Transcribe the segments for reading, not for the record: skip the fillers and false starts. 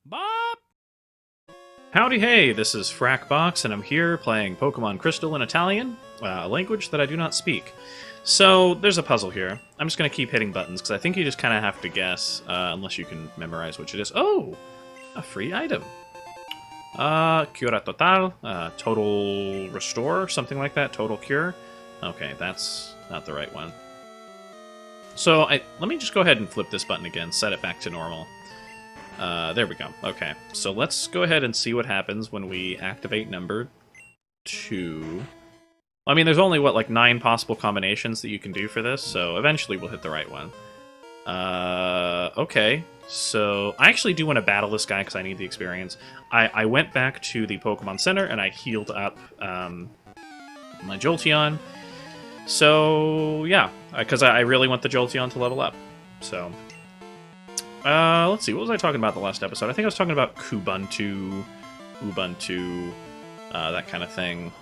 Bop! Howdy hey, this is Frakbox, and I'm here playing Pokemon Crystal in Italian, a language that I do not speak. So, there's a puzzle here. I'm just going to keep hitting buttons, because I think you just kind of have to guess, unless you can memorize which it is. Oh! A free item. Cura Total, Total Restore, something like that, Total Cure. Okay, that's not the right one. So, let me just go ahead and flip this button again, set it back to normal. There we go. Okay, so let's go ahead and see what happens when we activate number 2. I mean, there's only, what, like 9 possible combinations that you can do for this, so eventually we'll hit the right one. Okay, so I actually do want to battle this guy because I need the experience. I went back to the Pokemon Center and I healed up my Jolteon. So, yeah, because I really want the Jolteon to level up. So... let's see, what was I talking about the last episode? I think I was talking about Kubuntu, Ubuntu, that kind of thing.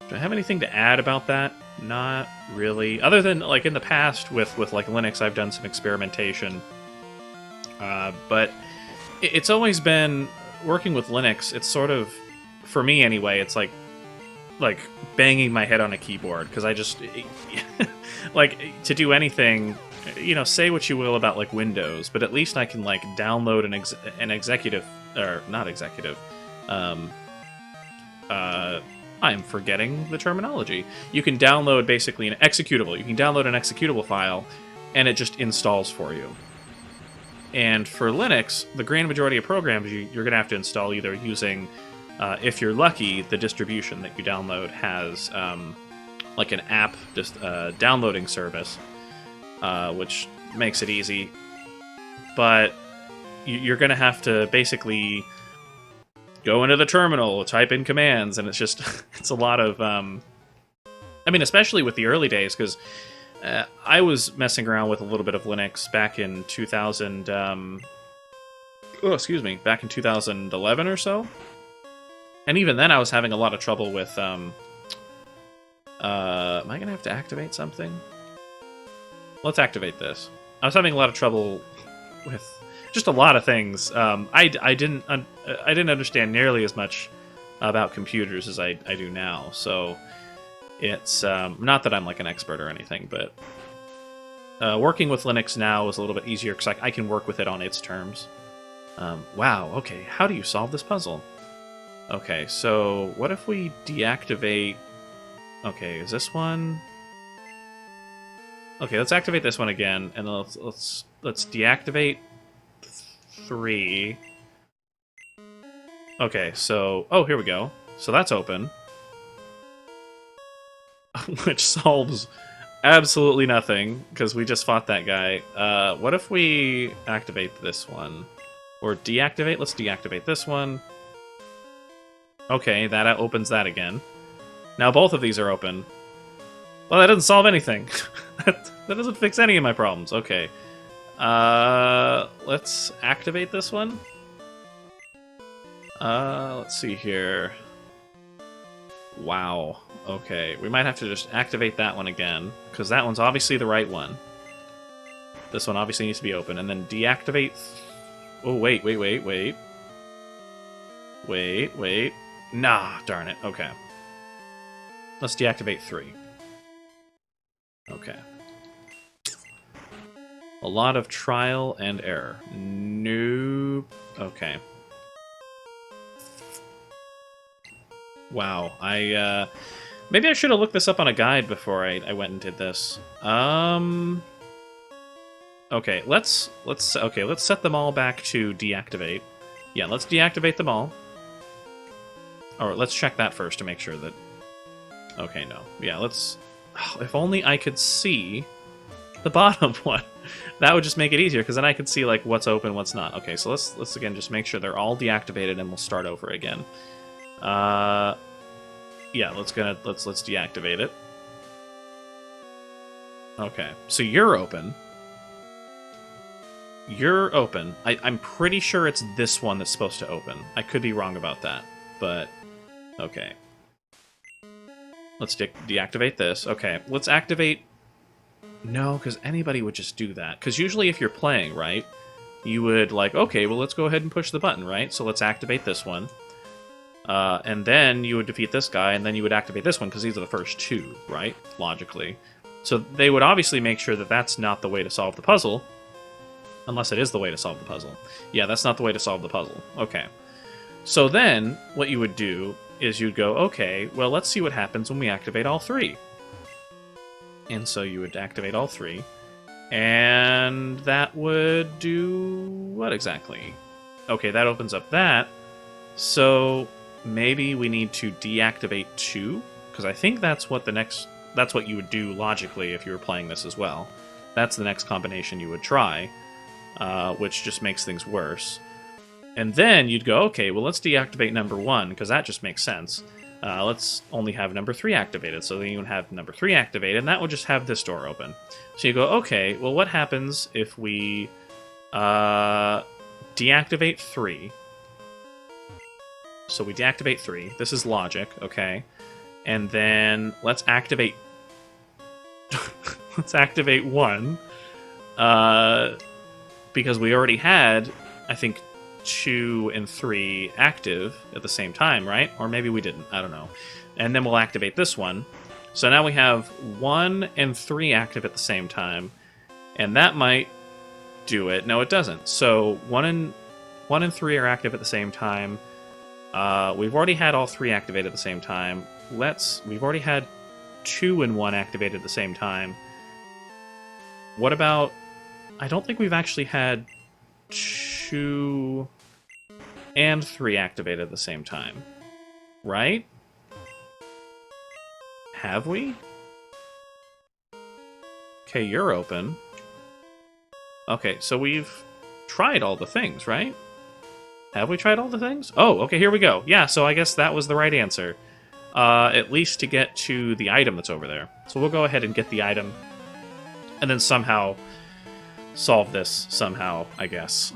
Do I have anything to add about that? Not really. Other than, like, in the past with like, Linux, I've done some experimentation. But it's always been, working with Linux, it's sort of, for me anyway, it's like banging my head on a keyboard, because I just, like, to do anything... You know, say what you will about, like, Windows, but at least I can, like, download an executive... Or, not executive. I'm forgetting the terminology. You can download, basically, an executable. You can download an executable file, and it just installs for you. And for Linux, the grand majority of programs you're going to have to install either using, if you're lucky, the distribution that you download has, like, an app just downloading service. Which makes it easy, but you're going to have to basically go into the terminal, type in commands, and it's just, it's a lot of, I mean, especially with the early days, because I was messing around with a little bit of Linux back in 2000, back in 2011 or so, and even then I was having a lot of trouble with, am I going to have to activate something? Let's activate this. I was having a lot of trouble with just a lot of things. I didn't understand nearly as much about computers as I do now. So it's not that I'm like an expert or anything, but working with Linux now is a little bit easier because I can work with it on its terms. Wow. Okay. How do you solve this puzzle? Okay. So what if we deactivate? Okay. Is this one? Okay, let's activate this one again, and let's deactivate 3. Okay, so here we go. So that's open, which solves absolutely nothing because we just fought that guy. What if we activate this one or deactivate? Let's deactivate this one. Okay, that opens that again. Now both of these are open. Well, that doesn't solve anything. that doesn't fix any of my problems. Okay. Let's activate this one. Let's see here. Wow. Okay. We might have to just activate that one again, because that one's obviously the right one. This one obviously needs to be open. And then deactivate... Oh, wait. Wait. Nah, darn it. Okay. Let's deactivate 3. Okay. A lot of trial and error. Nope. Okay. Wow. Maybe I should have looked this up on a guide before I went and did this. Okay, let's set them all back to deactivate. Yeah, let's deactivate them all. Or let's check that first to make sure that... Okay, no. Yeah, let's... If only I could see the bottom one. That would just make it easier, because then I could see like what's open, what's not. Okay, so let's again just make sure they're all deactivated, and we'll start over again. Yeah, let's deactivate it. Okay, so you're open. You're open. I'm pretty sure it's this one that's supposed to open. I could be wrong about that, but okay. Let's deactivate this. Okay, let's activate... No, because anybody would just do that. Because usually if you're playing, right, you would like, okay, well, let's go ahead and push the button, right? So let's activate this one. And then you would defeat this guy, and then you would activate this one, because these are the first two, right? Logically. So they would obviously make sure that that's not the way to solve the puzzle. Unless it is the way to solve the puzzle. Yeah, that's not the way to solve the puzzle. Okay. So then, what you would do is you'd go, okay, well, let's see what happens when we activate all three. And so you would activate all three. And that would do what exactly? Okay, that opens up that. So maybe we need to deactivate 2, because I think that's what you would do logically if you were playing this as well. That's the next combination you would try, which just makes things worse. And then you'd go, okay, well, let's deactivate number 1, because that just makes sense. Let's only have number 3 activated. So then you would have number 3 activated, and that would just have this door open. So you go, okay, well, what happens if we deactivate 3? So we deactivate 3. This is logic, okay? And then let's activate... let's activate 1. Because we already had, I think, 2 and 3 active at the same time, right? Or maybe we didn't. I don't know. And then we'll activate this one. So now we have 1 and 3 active at the same time. And that might do it. No, it doesn't. So 1 and 3 are active at the same time. We've already had all 3 activated at the same time. We've already had 2 and 1 activated at the same time. What about... I don't think we've actually had 2 and 3 activated at the same time. Right? Have we? Okay, you're open. Okay, so we've tried all the things, right? Have we tried all the things? Oh, okay, here we go. Yeah, so I guess that was the right answer. At least to get to the item that's over there. So we'll go ahead and get the item. And then somehow solve this somehow, I guess.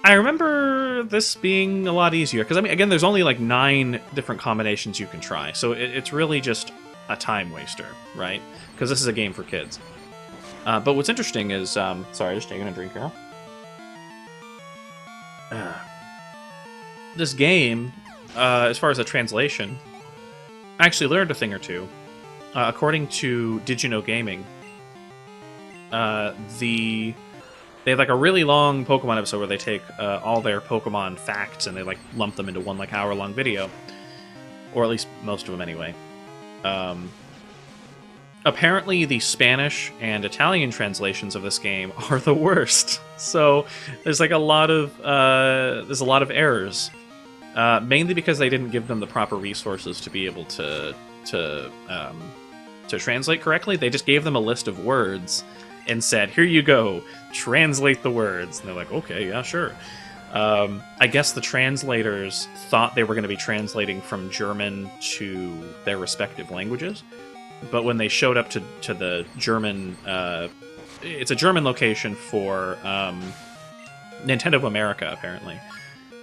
I remember this being a lot easier, because, I mean, again, there's only like 9 different combinations you can try, so it's really just a time waster, right? Because this is a game for kids. But what's interesting is, sorry, just taking a drink here. This game, as far as the translation, I actually learned a thing or two. According to Did You Know Gaming, they have like a really long Pokemon episode where they take all their Pokemon facts and they like lump them into one like hour-long video, or at least most of them anyway. Apparently, the Spanish and Italian translations of this game are the worst. So there's like a lot of errors, mainly because they didn't give them the proper resources to be able to translate correctly. They just gave them a list of words and said, here you go, translate the words. And they're like, okay, yeah, sure. I guess the translators thought they were going to be translating from German to their respective languages. But when they showed up to the German... it's a German location for Nintendo of America, apparently.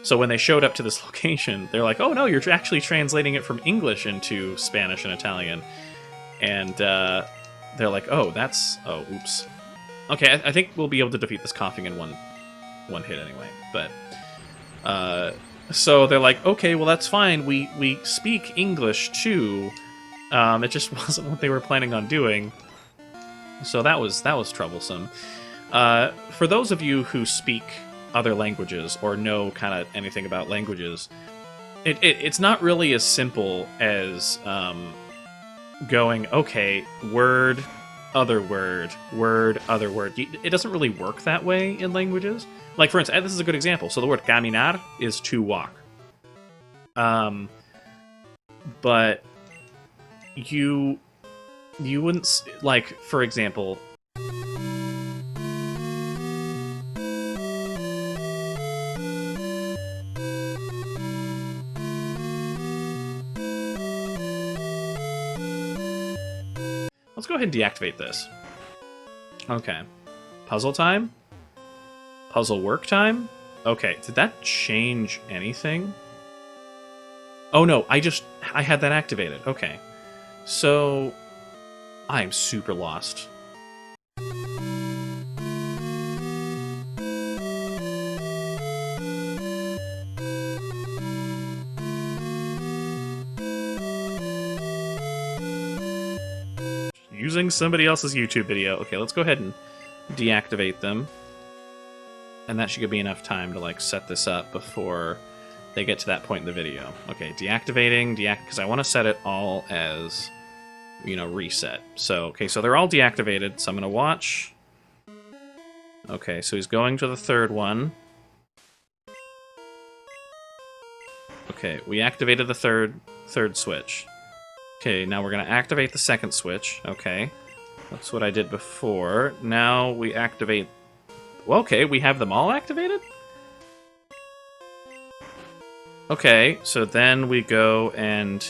So when they showed up to this location, they're like, oh no, you're actually translating it from English into Spanish and Italian. And they're like, oh, that's... Oh, oops. Okay, I think we'll be able to defeat this coughing in one hit anyway. But so they're like, okay, well, that's fine. We speak English, too. It just wasn't what they were planning on doing. So that was troublesome. For those of you who speak other languages or know kind of anything about languages, it's not really as simple as going, okay, word, other word, word, other word. It doesn't really work that way in languages. Like, for instance, this is a good example. So the word caminar is to walk. But you wouldn't, like, for example... Let's go ahead and deactivate this. Okay. Puzzle time? Puzzle work time? Okay, did that change anything? Oh no, I had that activated. Okay. So, I'm super lost. using somebody else's YouTube video. Okay, let's go ahead and deactivate them. And that should give me enough time to, like, set this up before they get to that point in the video. Okay, deactivating, because I want to set it all as, you know, reset. So, okay, so they're all deactivated, so I'm going to watch. Okay, so he's going to the third one. Okay, we activated the third switch. Okay, now we're going to activate the second switch. Okay, that's what I did before. Now we activate... Well, okay, we have them all activated? Okay, so then we go and...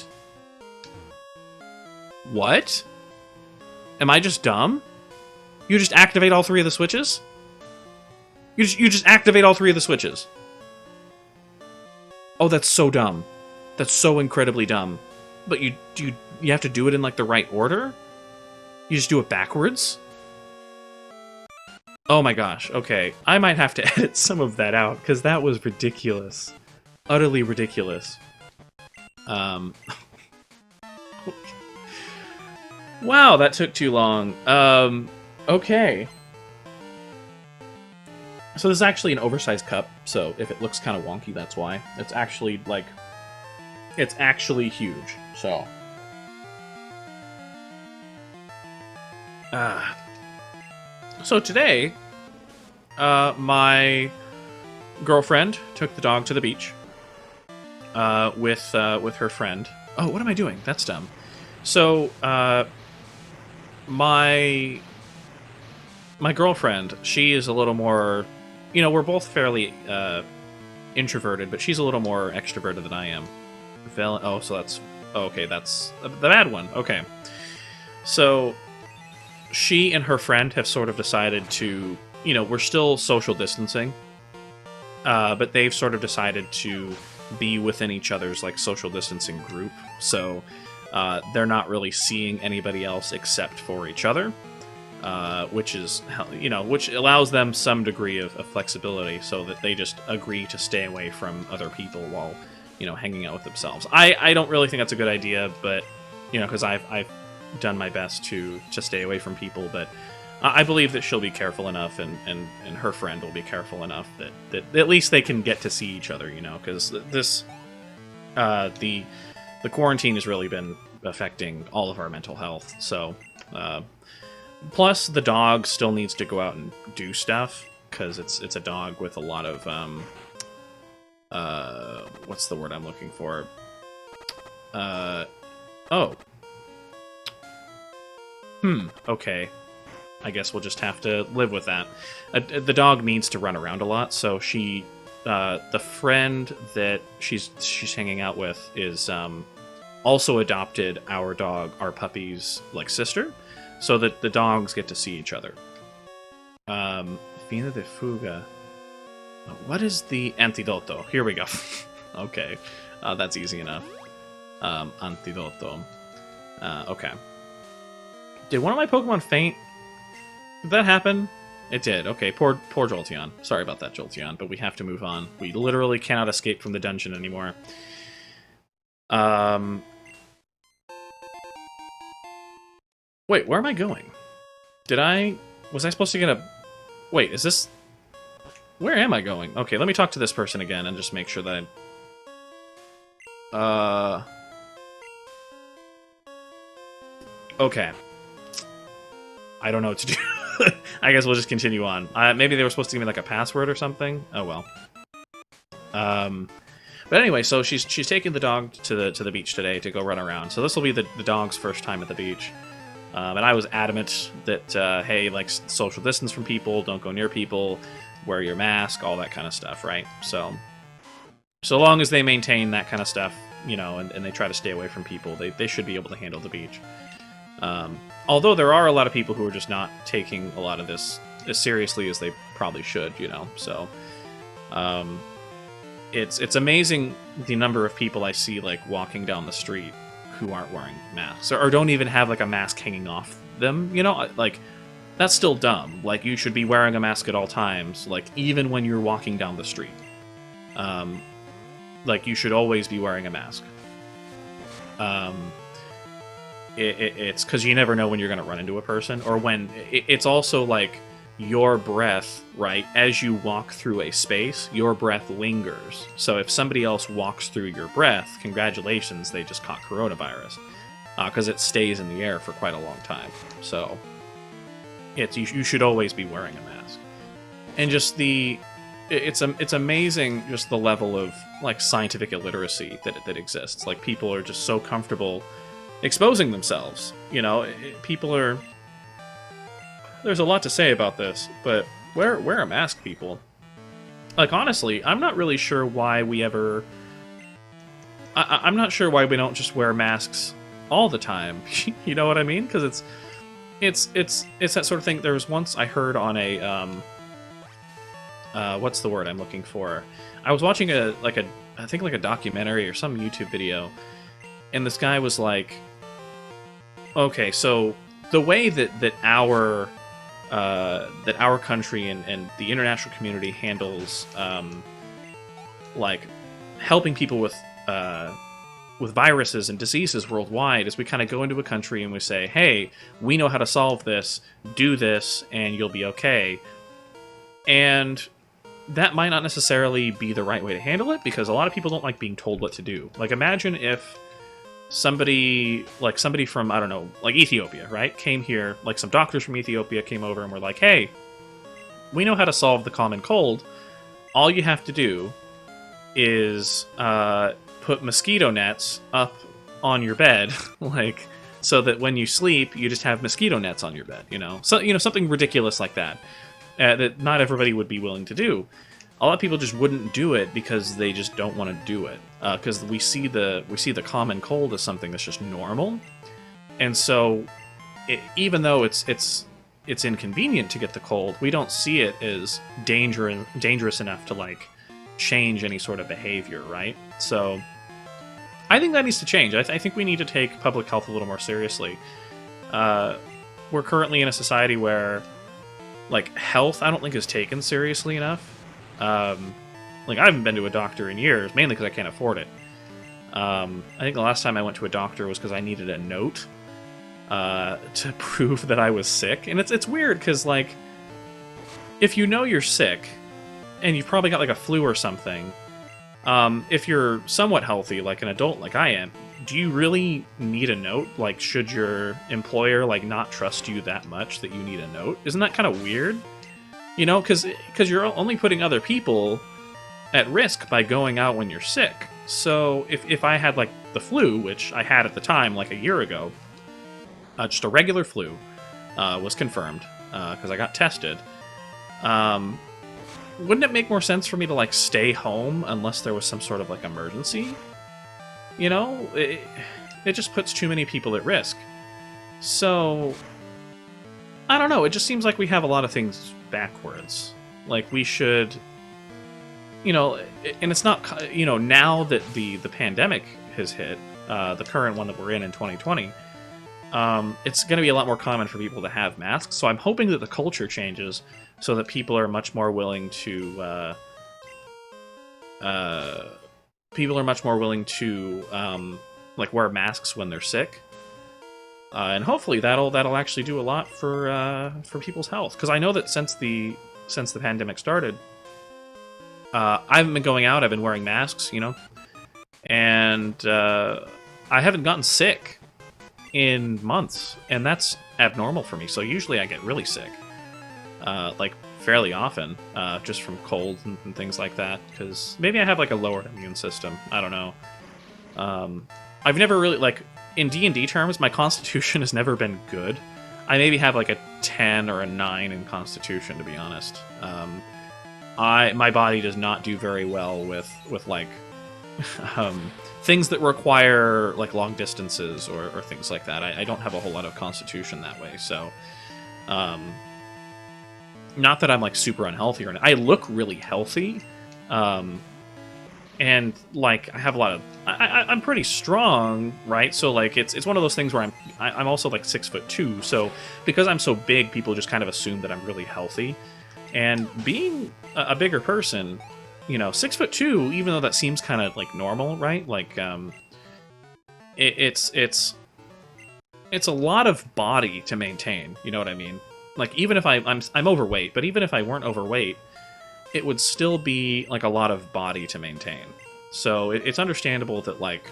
What? Am I just dumb? You just activate all 3 of the switches? You just activate all 3 of the switches. Oh, that's so dumb. That's so incredibly dumb. But you have to do it in, like, the right order? You just do it backwards? Oh my gosh, okay. I might have to edit some of that out, because that was ridiculous. Utterly ridiculous. Wow, that took too long. Okay. So this is actually an oversized cup, so if it looks kind of wonky, that's why. It's actually, like... It's actually huge, so... So today, my girlfriend took the dog to the beach with her friend. Oh, what am I doing? That's dumb. So my girlfriend, she is a little more, you know, we're both fairly introverted, but she's a little more extroverted than I am. Oh, so that's okay. That's the bad one. Okay, so. She and her friend have sort of decided to, you know, we're still social distancing, but they've sort of decided to be within each other's, like, social distancing group. So they're not really seeing anybody else except for each other, which is, you know, which allows them some degree of flexibility so that they just agree to stay away from other people while, you know, hanging out with themselves. I don't really think that's a good idea, but, you know, because I've done my best to stay away from people, but I believe that she'll be careful enough, and her friend will be careful enough that at least they can get to see each other, you know, because this the quarantine has really been affecting all of our mental health. So plus the dog still needs to go out and do stuff, because it's a dog with a lot of what's the word I'm looking for? Okay. I guess we'll just have to live with that. The dog needs to run around a lot, so she, the friend that she's hanging out with is also adopted our dog, our puppy's, like, sister, so that the dogs get to see each other. Fina de fuga. What is the antidoto? Here we go. Okay, that's easy enough. Antidoto. Okay. Did one of my Pokemon faint? Did that happen? It did. Okay, poor Jolteon. Sorry about that, Jolteon, but we have to move on. We literally cannot escape from the dungeon anymore. Wait, where am I going? Was I supposed to get a... Wait, is this... Where am I going? Okay, let me talk to this person again and just make sure that Okay. I don't know what to do. I guess we'll just continue on. Maybe they were supposed to give me, like, a password or something? Oh, well. But anyway, so she's taking the dog to the beach today to go run around. So this will be the dog's first time at the beach. And I was adamant that, hey, like, social distance from people, don't go near people, wear your mask, all that kind of stuff, right? So long as they maintain that kind of stuff, you know, and they try to stay away from people, they should be able to handle the beach. Although there are a lot of people who are just not taking a lot of this as seriously as they probably should, you know, so... It's amazing the number of people I see, like, walking down the street who aren't wearing masks, or don't even have, like, a mask hanging off them, you know? Like, that's still dumb. Like, you should be wearing a mask at all times, like, even when you're walking down the street. Like, you should always be wearing a mask. it's because you never know when you're going to run into a person, or when it's also like your breath, right? As you walk through a space, your breath lingers. So if somebody else walks through your breath, congratulations, they just caught coronavirus, because it stays in the air for quite a long time. So you should always be wearing a mask. And just it's amazing just the level of like scientific illiteracy that exists. Like, people are just so comfortable exposing themselves. You know, people are. There's a lot to say about this, but wear a mask, people. Like, honestly, I'm not really sure why we ever. I'm not sure why we don't just wear masks all the time. You know what I mean? Because it's that sort of thing. There was once I heard on a what's the word I'm looking for? I was watching I think a documentary or some YouTube video, and this guy was like, okay, so the way that our country and the international community handles like helping people with viruses and diseases worldwide is we kind of go into a country and we say, hey, we know how to solve this, do this, and you'll be okay. And that might not necessarily be the right way to handle it, because a lot of people don't like being told what to do. Like, imagine if somebody from, I don't know, like Ethiopia, right, came here, like some doctors from Ethiopia came over and were like, hey, we know how to solve the common cold. All you have to do is put mosquito nets up on your bed, like, so that when you sleep, you just have mosquito nets on your bed, you know? So, you know, something ridiculous like that. That not everybody would be willing to do. A lot of people just wouldn't do it because they just don't want to do it. Because we see the common cold as something that's just normal, and so even though it's inconvenient to get the cold, we don't see it as dangerous enough to like change any sort of behavior, right? So I think that needs to change. I think we need to take public health a little more seriously. We're currently in a society where, like, health, I don't think is taken seriously enough. Like, I haven't been to a doctor in years, mainly because I can't afford it. I think the last time I went to a doctor was because I needed a note to prove that I was sick. And it's weird, because, like, if you know you're sick, and you've probably got, like, a flu or something, if you're somewhat healthy, like an adult like I am, do you really need a note? Like, should your employer, like, not trust you that much that you need a note? Isn't that kind of weird? You know, because you're only putting other people at risk by going out when you're sick. So if I had, like, the flu, which I had at the time, like, a year ago, just a regular flu, was confirmed, because I got tested, wouldn't it make more sense for me to, like, stay home unless there was some sort of, like, emergency? You know, it just puts too many people at risk. So, I don't know, it just seems like we have a lot of things backwards. Like, we should, you know, and it's not, you know, now that the pandemic has hit, the current one that we're in 2020, it's going to be a lot more common for people to have masks. So I'm hoping that the culture changes so that people are much more willing to, like, wear masks when they're sick. And hopefully that'll actually do a lot for people's health. Because I know that since the pandemic started, I haven't been going out. I've been wearing masks, you know, and I haven't gotten sick in months, and that's abnormal for me. So usually I get really sick, like fairly often, just from colds and things like that. Because maybe I have like a lowered immune system. I don't know. I've never really, like, in D&D terms, my constitution has never been good. I maybe have like a 10 or a 9 in constitution, to be honest. My body does not do very well with like things that require like long distances or things like that. I don't have a whole lot of constitution that way, so not that I'm like super unhealthy or anything. I look really healthy, and like I have a lot of I'm pretty strong, right? So like it's one of those things where I'm also like 6'2", so because I'm so big, people just kind of assume that I'm really healthy. And being a bigger person, you know, 6'2", even though that seems kind of like normal, right? Like it's it's a lot of body to maintain. You know what I mean? Like, even if I'm overweight, but even if I weren't overweight, it would still be like a lot of body to maintain. So it's understandable that like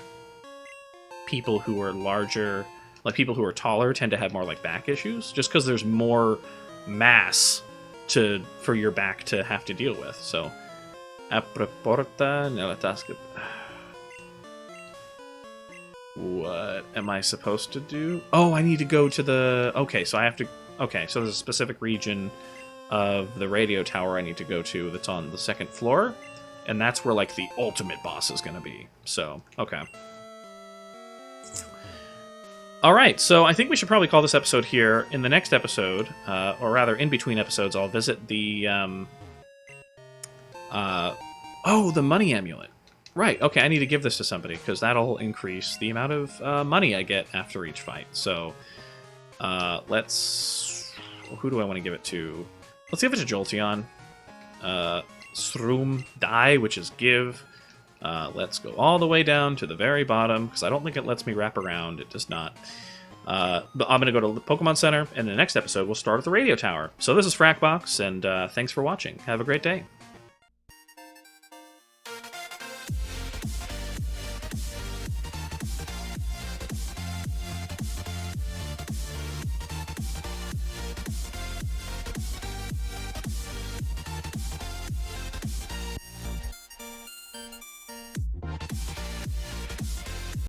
people who are larger, like people who are taller, tend to have more like back issues, just because there's more mass for your back to have to deal with. So, apre porta nella tasca. What am I supposed to do? Oh, I need to go to the... Okay, so I have to... Okay, so there's a specific region of the radio tower I need to go to that's on the second floor, and that's where, like, the ultimate boss is going to be. So, okay. Alright, so I think we should probably call this episode here. In the next episode, or rather, in between episodes, I'll visit the, the money amulet. Right, okay, I need to give this to somebody, because that'll increase the amount of money I get after each fight. So, let's... Who do I want to give it to? Let's give it to Jolteon. Sroom Die, which is give. Let's go all the way down to the very bottom, because I don't think it lets me wrap around. It does not. But I'm going to go to the Pokemon Center, and in the next episode, we'll start at the radio tower. So this is Frakbox, and thanks for watching. Have a great day.